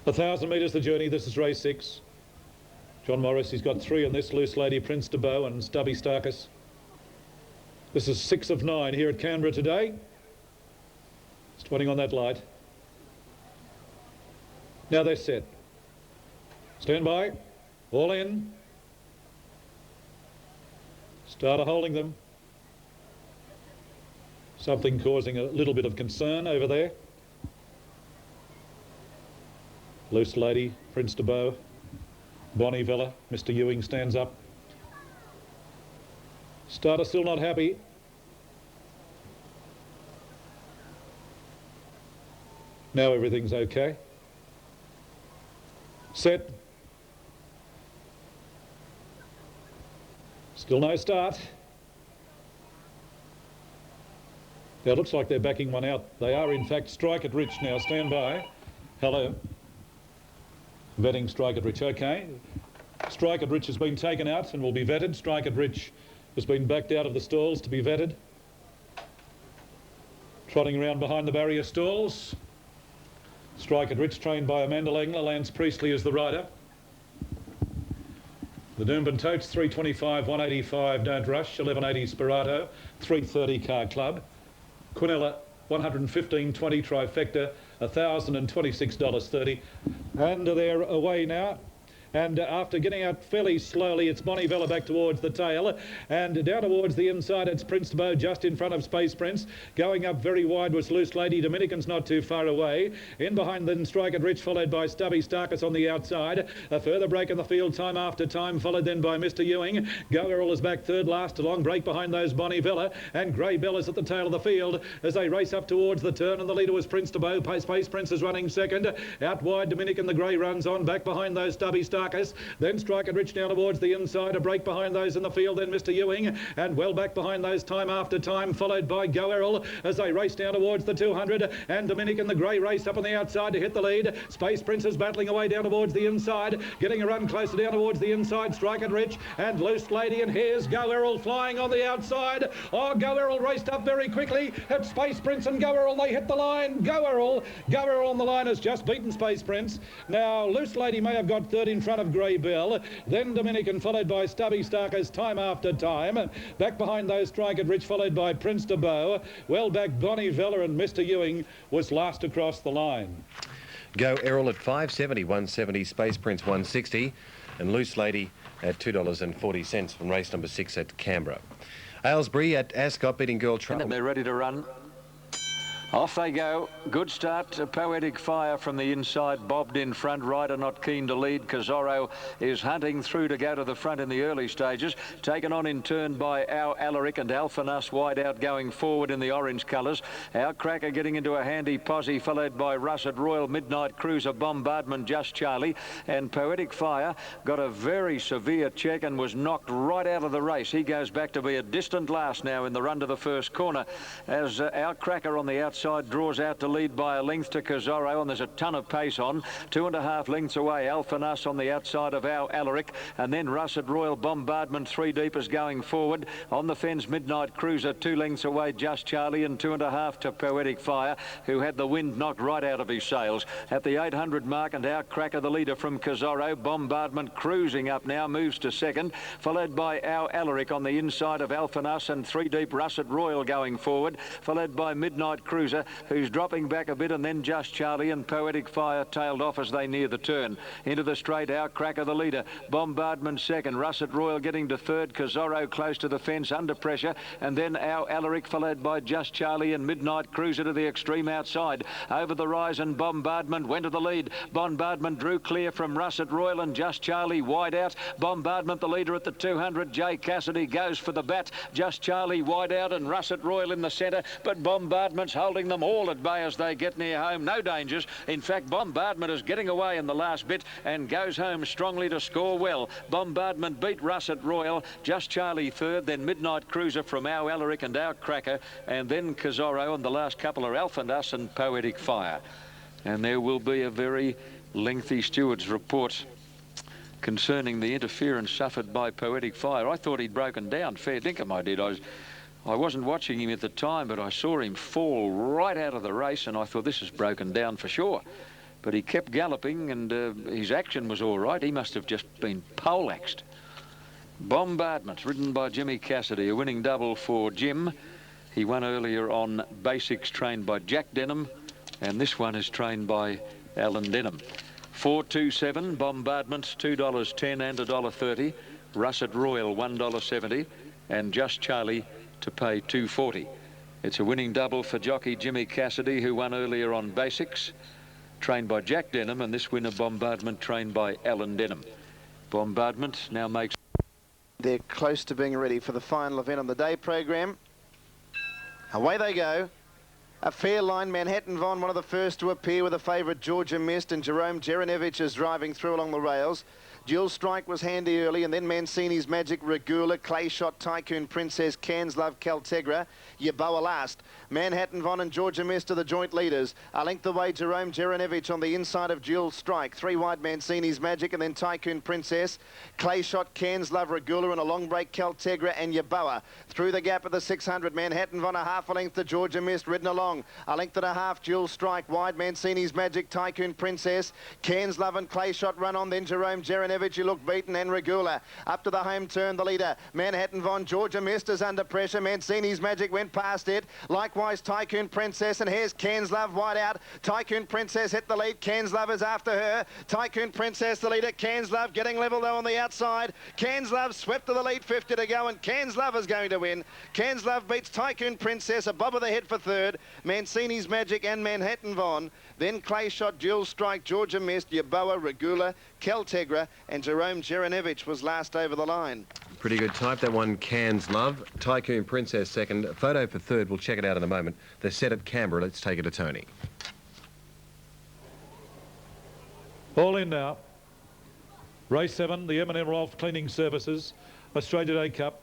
1,000 metres the journey. This is race 6. John Morris, he's got 3 in this. Loose Lady, Prince de Beau and Stubby Starkus. This is 6 of 9 here at Canberra today. It's 20 on that light. Now they're set. Stand by. All in. Starter holding them. Something causing a little bit of concern over there. Loose Lady, Prince de Beau, Bonnie Vella, Mr. Ewing stands up. Starter still not happy. Now everything's okay. Set. Still no start. Now it looks like they're backing one out. They are in fact. Strike It Rich now. Stand by. Hello. Vetting Strike It Rich. Okay. Strike It Rich has been taken out and will be vetted. Strike It Rich has been backed out of the stalls to be vetted. Trotting around behind the barrier stalls. Strike It Rich, trained by Amanda Langler. Lance Priestley is the rider. The Doomben Totes, 325, 185, Don't Rush, 1180 Sperato, 330 Car Club. Quinella, 115.20 Trifecta, $1,026.30. And they're away now. And after getting out fairly slowly, it's Bonnie Vella back towards the tail. And down towards the inside, it's Prince de Beau just in front of Space Prince. Going up very wide was Loose Lady. Dominican's not too far away. In behind then Strike It Rich, followed by Stubby Starkus on the outside. A further break in the field time after time, followed then by Mr. Ewing. Go Errol is back third last. A long break behind those Bonnie Vella. And Grey Bell is at the tail of the field as they race up towards the turn. And the leader was Prince de Beau. Space Prince is running second. Out wide, Dominican the Grey runs on. Back behind those Stubby Starkus. Then Strike It Rich down towards the inside. A break behind those in the field. Then Mr. Ewing. And well back behind those time after time, followed by Go Errol as they race down towards the 200. And Dominican the Grey race up on the outside to hit the lead. Space Prince is battling away down towards the inside. Getting a run closer down towards the inside. Strike It Rich and Loose Lady. And here's Go Errol flying on the outside. Oh, Go Errol raced up very quickly. At Space Prince and Go Errol, they hit the line. Go Errol on the line has just beaten Space Prince. Now Loose Lady may have got third in front of Grey Bell. Then Dominican, followed by Stubby Starkus time after time. Back behind those Strike It Rich, followed by Prince de Beau. Well back Bonnie Vella, and Mr. Ewing was last across the line. Go Errol at 570, 170, Space Prince 160, and Loose Lady at $2.40 from race number 6 at Canberra. Aylesbury at Ascot beating Girl Trouble. And they're ready to run. Off they go. Good start. Poetic Fire from the inside. Bobbed in front. Rider not keen to lead. Cazorro is hunting through to go to the front in the early stages. Taken on in turn by Our Alaric and Alphanus wide out going forward in the orange colours. Our Cracker getting into a handy posse, followed by Russet Royal, Midnight Cruiser, Bombardment, Just Charlie. And Poetic Fire got a very severe check and was knocked right out of the race. He goes back to be a distant last now in the run to the first corner as Our Cracker on the outside draws out to lead by a length to Cazorro, and there's a ton of pace on. 2.5 lengths away, Alphanus on the outside of Our Alaric, and then Russet Royal, Bombardment 3 deep is going forward. On the fence, Midnight Cruiser 2 lengths away, Just Charlie, and 2.5 to Poetic Fire, who had the wind knocked right out of his sails. At the 800 mark, and Our Cracker the leader from Cazorro. Bombardment cruising up now, moves to second, followed by Our Alaric on the inside of Alphanus, and 3 deep Russet Royal going forward, followed by Midnight Cruiser, who's dropping back a bit, and then Just Charlie and Poetic Fire tailed off as they near the turn. Into the straight, Our Cracker the leader, Bombardment second, Russet Royal getting to third, Cazorro close to the fence under pressure, and then Our Alaric followed by Just Charlie and Midnight Cruiser to the extreme outside. Over the rise, and Bombardment went to the lead. Bombardment drew clear from Russet Royal and Just Charlie wide out. Bombardment the leader at the 200. Jay Cassidy goes for the bat. Just Charlie wide out and Russet Royal in the centre, but Bombardment's holding them all at bay as they get near home. No dangers. In fact, Bombardment is getting away in the last bit and goes home strongly to score well. Bombardment beat Russet Royal, Just Charlie third, then Midnight Cruiser from Our Alaric and Our Cracker, and then Cazorro, and the last couple are Alphanus and Poetic Fire. And there will be a very lengthy steward's report concerning the interference suffered by Poetic Fire. I thought he'd broken down. Fair dinkum I did. I wasn't watching him at the time, but I saw him fall right out of the race, and I thought this is broken down for sure. but he kept galloping, and his action was all right. He must have just been poleaxed. Bombardment, ridden by Jimmy Cassidy, a winning double for Jim. He won earlier on Basics, trained by Jack Denham, and this one is trained by Alan Denham. 427, Bombardment, $2.10 and $1.30. Russet Royal, $1.70, and Just Charlie to pay $2.40. It's a winning double for jockey Jimmy Cassidy, who won earlier on Basics, trained by Jack Denham, and this winner Bombardment, trained by Alan Denham. Bombardment now makes... They're close to being ready for the final event on the day program. Away they go. A fair line, Manhattan Von, one of the first to appear with a favourite, Georgia Mist, and Jerome Jeranevich is driving through along the rails. Dual Strike was handy early, and then Mancini's Magic, Regula, Clay Shot, Tycoon Princess, Cairns Love, Caltegra, Yaboa last. Manhattan Von and Georgia Mist are the joint leaders. A length away, Jerome Jeranevich on the inside of Dual Strike. 3 wide, Mancini's Magic, and then Tycoon Princess. Clay Shot, Cairns Love, Regula, and a long break, Caltegra and Yaboa. Through the gap of the 600, Manhattan Von a half a length to Georgia Mist, ridden along. A length and a half, Dual Strike wide, Mancini's Magic, Tycoon Princess. Cairns Love and Clay Shot run on, then Jerome Jeranevich, you look beaten, and Regula. Up to the home turn, the leader, Manhattan Von. Georgia Mist is under pressure. Mancini's Magic went past it. Likewise, Tycoon Princess, and here's Cairns Love wide out. Tycoon Princess hit the lead. Cairns Love is after her. Tycoon Princess, the leader. Cairns Love getting level though on the outside. Cairns Love swept to the lead, 50 to go, and Cairns Love is going to win. Cairns Love beats Tycoon Princess, a bob of the head for third. Mancini's Magic and Manhattan Von. Then Clay Shot, Dual Strike, Georgia Mist, Yaboa, Regula, Caltegra, and Jerome Jeranevich was last over the line. Pretty good type, that one, Cairns Love. Tycoon Princess second. Photo for third. We'll check it out in a moment. They're set at Canberra. Let's take it to Tony. All in now. Race 7, the M&M Rolf Cleaning Services, Australia Day Cup.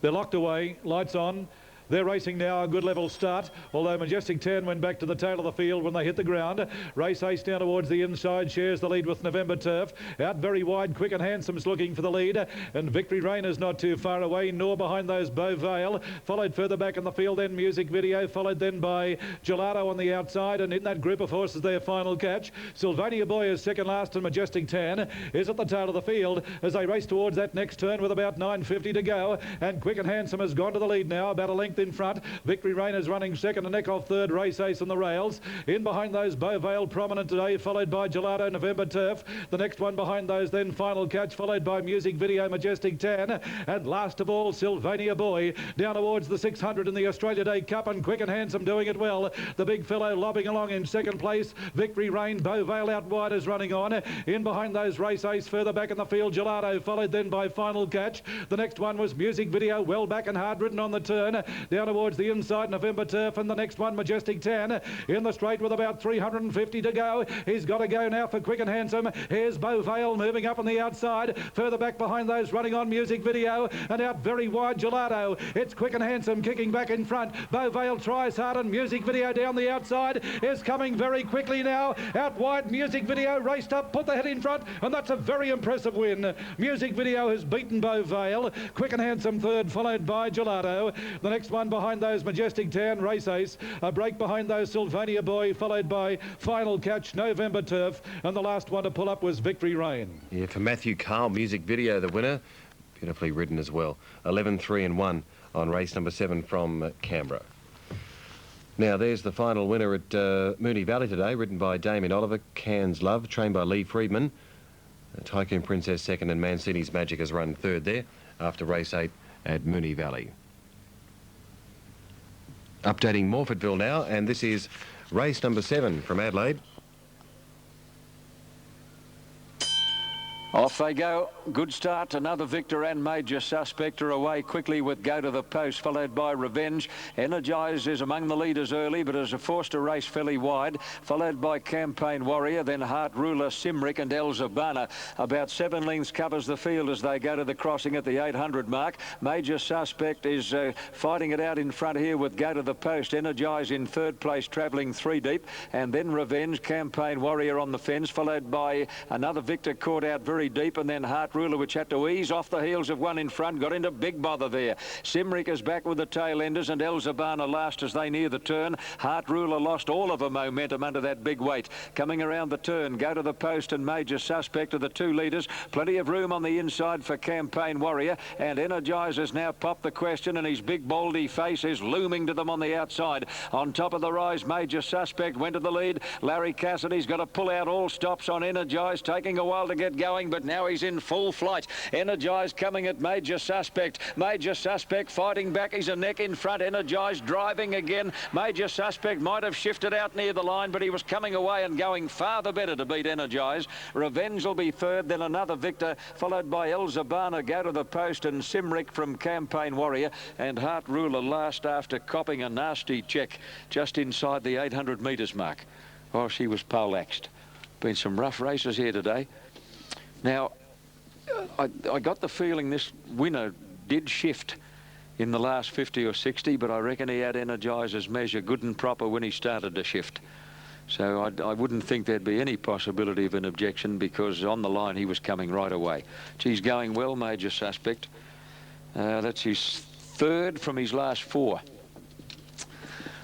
They're locked away, lights on. They're racing now, a good level start, although Majestic 10 went back to the tail of the field when they hit the ground. Race Ace down towards the inside, shares the lead with November Turf. Out very wide, Quick and Handsome's looking for the lead, and Victory Rain is not too far away, nor behind those Beau Vale. Followed further back in the field, then Music Video, followed then by Gelato on the outside, and in that group of horses, their final catch. Sylvania Boy is second last, and Majestic 10 is at the tail of the field as they race towards that next turn with about 9.50 to go, and Quick and Handsome has gone to the lead now, about a length in front. Victory Rain is running second, a neck off third. Race Ace on the rails. In behind those, Beau Vale prominent today, followed by Gelato, November Turf. The next one behind those, then Final Catch, followed by Music Video, Majestic 10. And last of all, Sylvania Boy, down towards the 600 in the Australia Day Cup, and Quick and Handsome doing it well. The big fellow lobbing along in second place. Victory Rain, Beau Vale out wide is running on. In behind those, Race Ace further back in the field. Gelato, followed then by Final Catch. The next one was Music Video, well back and hard ridden on the turn. Down towards the inside, November Turf, and the next one, Majestic 10, in the straight with about 350 to go. He's got to go now for Quick and Handsome. Here's Beau Vale moving up on the outside. Further back behind those, running on Music Video, and out very wide, Gelato. It's Quick and Handsome kicking back in front. Beau Vale tries hard, and Music Video down the outside is coming very quickly now. Out wide, Music Video raced up, put the head in front, and that's a very impressive win. Music Video has beaten Beau Vale. Quick and Handsome third, followed by Gelato. The next one behind those, Majestic 10, Race Ace. A break behind those, Sylvania Boy, followed by Final Catch, November Turf, and the last one to pull up was Victory Rain. Yeah, for Matthew Carl, Music Video, the winner. Beautifully ridden as well. 11-3 and 1 on race number 7 from Canberra. Now, there's the final winner at Moonee Valley today, ridden by Damien Oliver, Cairns Love, trained by Lee Friedman. Tycoon Princess second, and Mancini's Magic has run third there after race 8 at Moonee Valley. Updating Morfettville now, and this is race number 7 from Adelaide. Off they go. Good start. Another Victor and Major Suspect are away quickly with Go to the Post, followed by Revenge. Energize is among the leaders early, but is forced to race fairly wide, followed by Campaign Warrior, then Heart Ruler, Simric, and El Zabana. About 7 lengths covers the field as they go to the crossing at the 800 mark. Major Suspect is fighting it out in front here with Go to the Post. Energize in third place, travelling 3 deep, and then Revenge, Campaign Warrior on the fence, followed by another Victor caught out very very deep, and then Heart Ruler, which had to ease off the heels of one in front, got into big bother there. Simric is back with the tail enders, and El Zabana last as they near the turn. Heart Ruler lost all of her momentum under that big weight. Coming around the turn, Go to the Post and Major Suspect are the two leaders. Plenty of room on the inside for Campaign Warrior, and Energize has now popped the question, and his big baldy face is looming to them on the outside. On top of the rise, Major Suspect went to the lead. Larry Cassidy's got to pull out all stops on Energize, taking a while to get going, but now he's in full flight. Energize coming at Major Suspect. Major Suspect fighting back. He's a neck in front. Energize driving again. Major Suspect might have shifted out near the line, but he was coming away and going far the better to beat Energize. Revenge will be third, then another Victor, followed by El Zabana, Go to the Post, and Simric from Campaign Warrior, and Heart Ruler last after copping a nasty check just inside the 800 metres mark. Oh, she was poleaxed. Been some rough races here today. Now, I got the feeling this winner did shift in the last 50 or 60, but I reckon he had Energizer's measure good and proper when he started to shift. So I wouldn't think there'd be any possibility of an objection, because on the line he was coming right away. She's going well, Major Suspect. That's his third from his last four.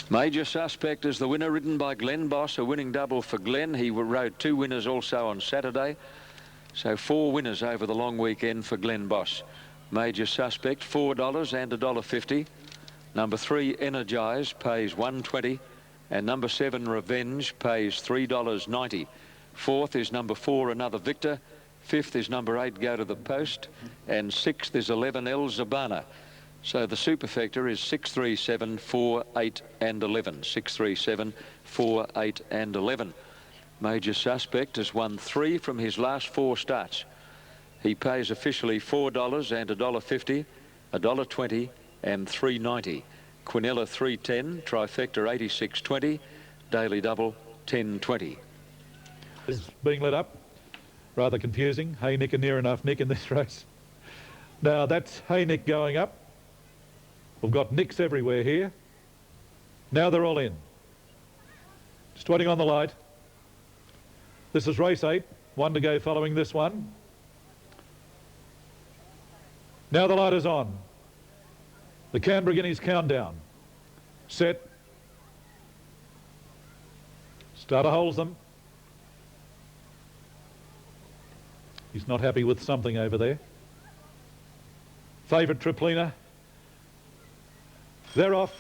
Major Suspect is the winner, ridden by Glenn Boss, a winning double for Glenn. He rode two winners also on Saturday. So 4 winners over the long weekend for Glenn Boss. Major Suspect, $4 and $1.50. Number 3, Energize, pays $1.20. And number 7, Revenge, pays $3.90. Fourth is number 4, Another Victor. Fifth is number 8, Go to the Post. And sixth is 11, El Zabana. So the superfecta is 6, 3, 7, 4, 8 and 11. 6, 3, 7, 4, 8 and 11. Major Suspect has won 3 from his last 4 starts. He pays officially $4 and $1.50, $1.20 and $3.90. Quinella 310, trifecta 86.20, daily double 10.20. This is being lit up. Rather confusing. Hey Nick and Near Enough Nick in this race. Now that's Hey Nick going up. We've got Nicks everywhere here. Now they're all in. Just waiting on the light. This is race 8. 1 to go following this one. Now the light is on. The Canberra Guineas countdown. Set. Starter holds them. He's not happy with something over there. Favourite Triplina. They're off.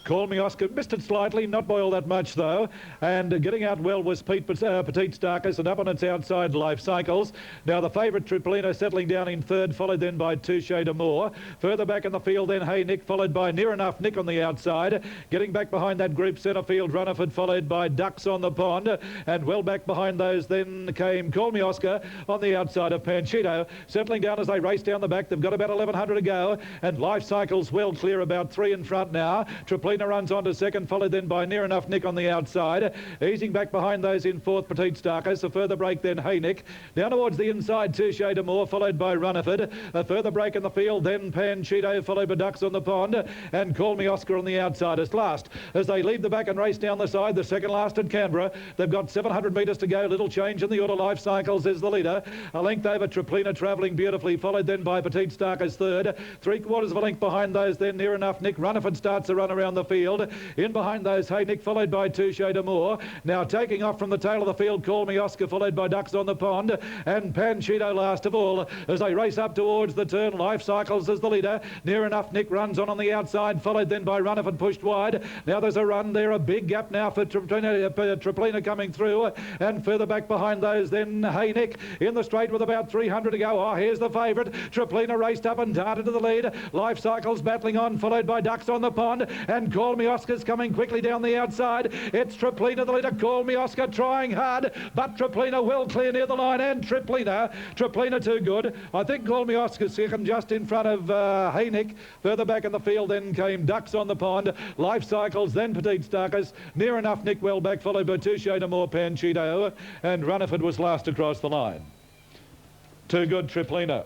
Call Me Oscar, missed it slightly, not by all that much though, and getting out well was Petite Starkers, and up on its outside, Life Cycles. Now the favourite Triplina settling down in third, followed then by Two Shade More. Further back in the field then Hey Nick, followed by Near Enough Nick on the outside. Getting back behind that group, centre field Runnerford, followed by Ducks on the Pond, and well back behind those then came Call Me Oscar on the outside of Panchito. Settling down as they race down the back, they've got about 1,100 to go, and Life Cycles well clear, about 3 in front now. Triplina runs on to second, followed then by Near Enough Nick on the outside. Easing back behind those in fourth, Petite Starkers. A further break then Hey Nick. Down towards the inside, Two Shade More, followed by Runnerford. A further break in the field, then Panchito, followed by Ducks on the Pond, and Call Me Oscar on the outside as last. As they leave the back and race down the side, the second last at Canberra. They've got 700 metres to go. Little change in the order. Life Cycles is the leader. A length over Triplina, travelling beautifully, followed then by Petite Starkers third. 3/4 of a length behind those then Near Enough Nick. Runnerford starts a run around the field. In behind those, Hey Nick, followed by Two Shade More. Now taking off from the tail of the field, Call Me Oscar, followed by Ducks on the Pond, and Panchito last of all. As they race up towards the turn, Life Cycles is the leader. Near Enough Nick runs on the outside, followed then by Runnerford, pushed wide. Now there's a run there, a big gap now for Triplina coming through, and further back behind those then Hey Nick in the straight with about 300 to go. Oh, here's the favourite. Triplina raced up and darted to the lead. Life Cycles battling on, followed by Ducks on the Pond, and Call Me Oscar's coming quickly down the outside. It's Triplina the leader. Call Me Oscar trying hard, but Triplina well clear near the line, and Triplina too good. I think Call Me Oscar second, just in front of Hey Nick. Further back in the field then came Ducks on the Pond, Life Cycles, then Petite Starkers. Near Enough Nick well back, followed by Two Shade More, Panchito, and Runnerford was last across the line. Too good, Triplina.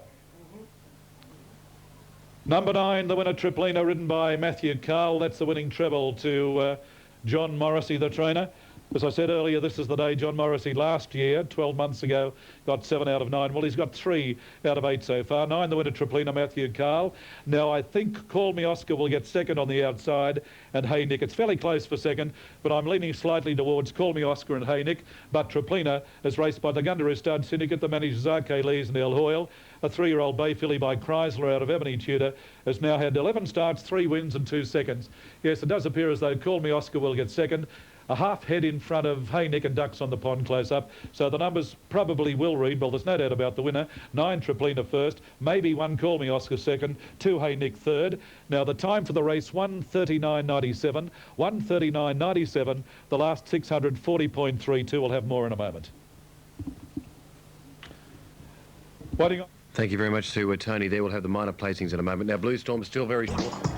Number 9, the winner, Triplina, ridden by Matthew Carl. That's the winning treble to John Morrissey, the trainer. As I said earlier, this is the day John Morrissey last year, 12 months ago, got 7 out of 9. Well, he's got 3 out of 8 so far. 9 the winner, Triplina, Matthew Carl. Now, I think Call Me Oscar will get second on the outside, and Hey Nick. It's fairly close for second, but I'm leaning slightly towards Call Me Oscar and Hey Nick. But Triplina is raced by the Gundere Stud Syndicate, the managers Arke Lees and El Hoyle. A 3-year-old bay filly by Chrysler out of Ebony Tudor has now had 11 starts, 3 wins and 2 seconds. Yes, it does appear as though Call Me Oscar will get second. A half head in front of Hey Nick and Ducks on the Pond close up. So the numbers probably will read, well, there's no doubt about the winner. 9 Triplina first, maybe 1 Call Me Oscar second, 2 Hey Nick third. Now the time for the race, 1:39.97, 1:39.97. The last 640.32. We'll have more in a moment. Waiting on. Thank you very much to Tony there. We'll have the minor placings in a moment. Now, Blue Storm still very short.